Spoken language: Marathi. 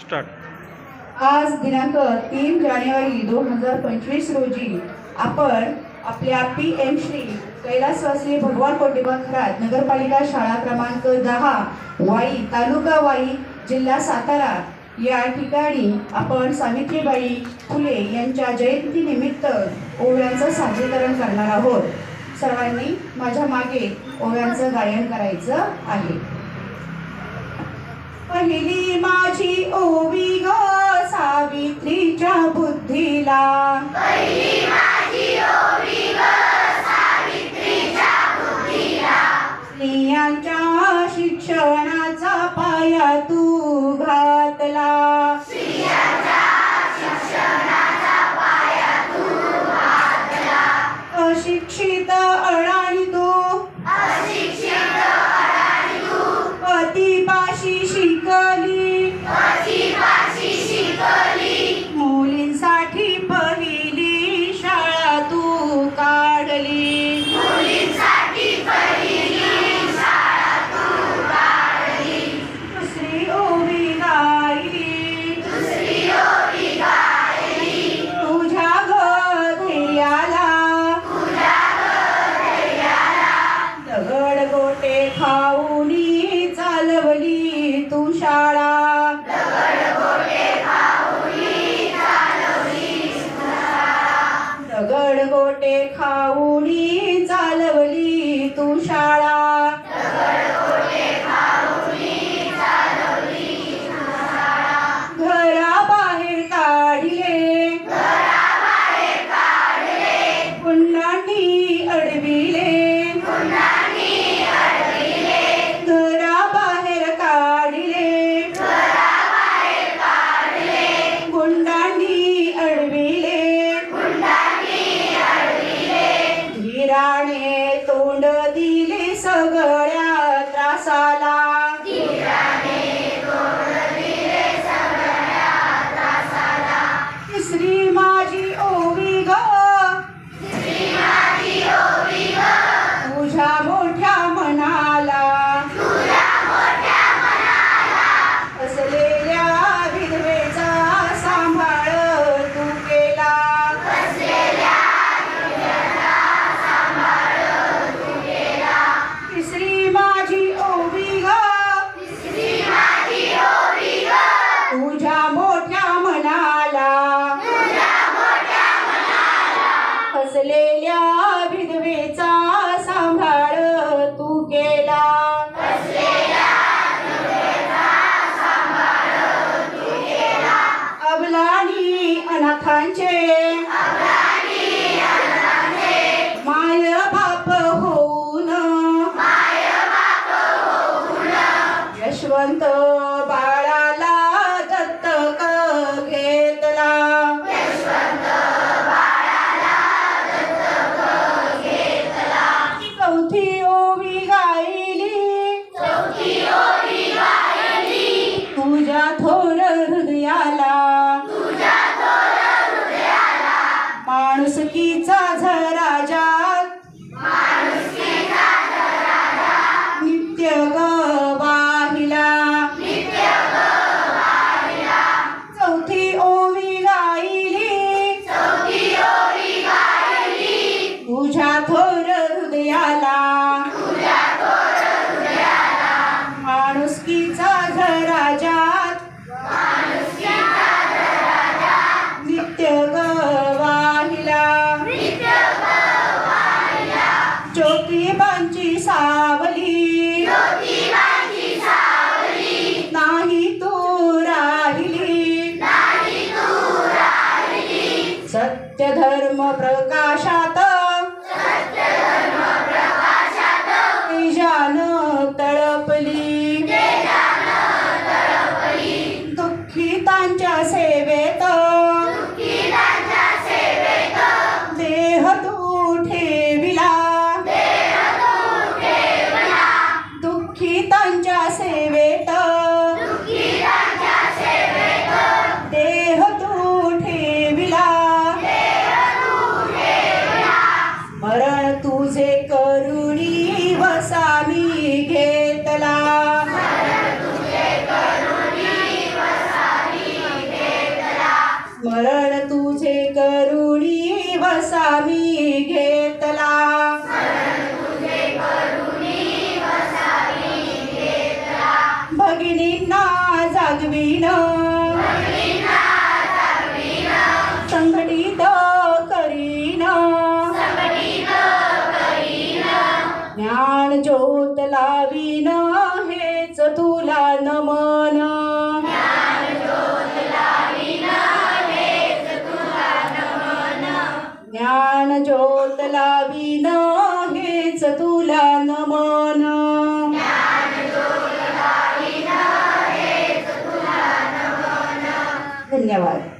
स्टार्ट. आज दिनांक 3 जानेवारी 2025 रोजी आपण आपल्या PM श्री कैलासवासी भगवान कोटिबा खरात नगरपालिका शाळा क्रमांक 10 वाई तालुका वाई जिल्हा सातारा या ठिकाणी आपण सावित्रीबाई फुले यांच्या जयंतीनिमित्त ओव्यांचं सादरीकरण करणार आहोत. सर्वांनी माझ्या मागे ओव्यांचं गायन करायचं आहे. पहिली माझी ओवी ग सावित्रीच्या बुद्धीला, पहिली माझी ओवी ग सावित्रीच्या बुद्धीला, स्त्रियांच्या शिक्षणाचा पाया तू घातला, स्त्रियांच्या शिक्षणाचा पाया तू घातला, अशिक्षित अडाणी तू, अशिक्षित अडाणी तू, अतिपाशी शिकली, अतिपाशी शिकली, मुलींसाठी पहिली शाळा तू काढली, मुलींसाठी पहिली शाळा तू काढली, दुसरी ओवी गायली, दुसरी ओवी गायली, तुझ्या ध्येयाला, तुझ्या ध्येयाला, दगड गोटे खाऊनी चालवली तू शाळा, दगड गोटे खाऊनी चालवली तू शाळा, घराबाहेर काढले, पुन्हांनी अडविले, घराबाहेर काढले, गुंडांनी अडविले, धीराने तोंड दिले सगळ्या त्रासाला, तिसरी माझी ओवी ग तुझ्या मोठ्या मनाला, असलेल्या विधवेचा सांभाळ तू केला, तिसरी माझी ओवी ग तुझ्या मोठ्या मनाला, असलेल्या विधवेचा सांभाळ तू केला, अबलानी अनाथांचे माय बाप होऊन, यशवंत बाळाला दत्तक घेतला, चौथी ओवी गायली, तुझ्या थोर हृदयाला, माणुसकीचा झरा जात नित्य ग वाहिला, चौथी ओवी गायली, तुझ्या थोर हृदयाला, माणुसकीचा झरा जात नित्य ग वाहिला, ज्योतिबांची सावली नाही तू राहिली, सत्य धर्म प्रकाशात तेजानं तळपली, दुःखितांच्या सेवेत देह तू ठेविला, दुःखितांच्या सेवेत देह तू ठेविला, मरण तुझे करुणी वसामी घेतला, तुझे करुणी वसावी स्मरण तुझे करुणी वसा मी घेतला भगिनींना जागविण संघटित करीन ज्ञान ज्योत लावीन हेच तुला नमन ज्ञान ज्योत लावीन हेच तुला नमन धन्यवाद.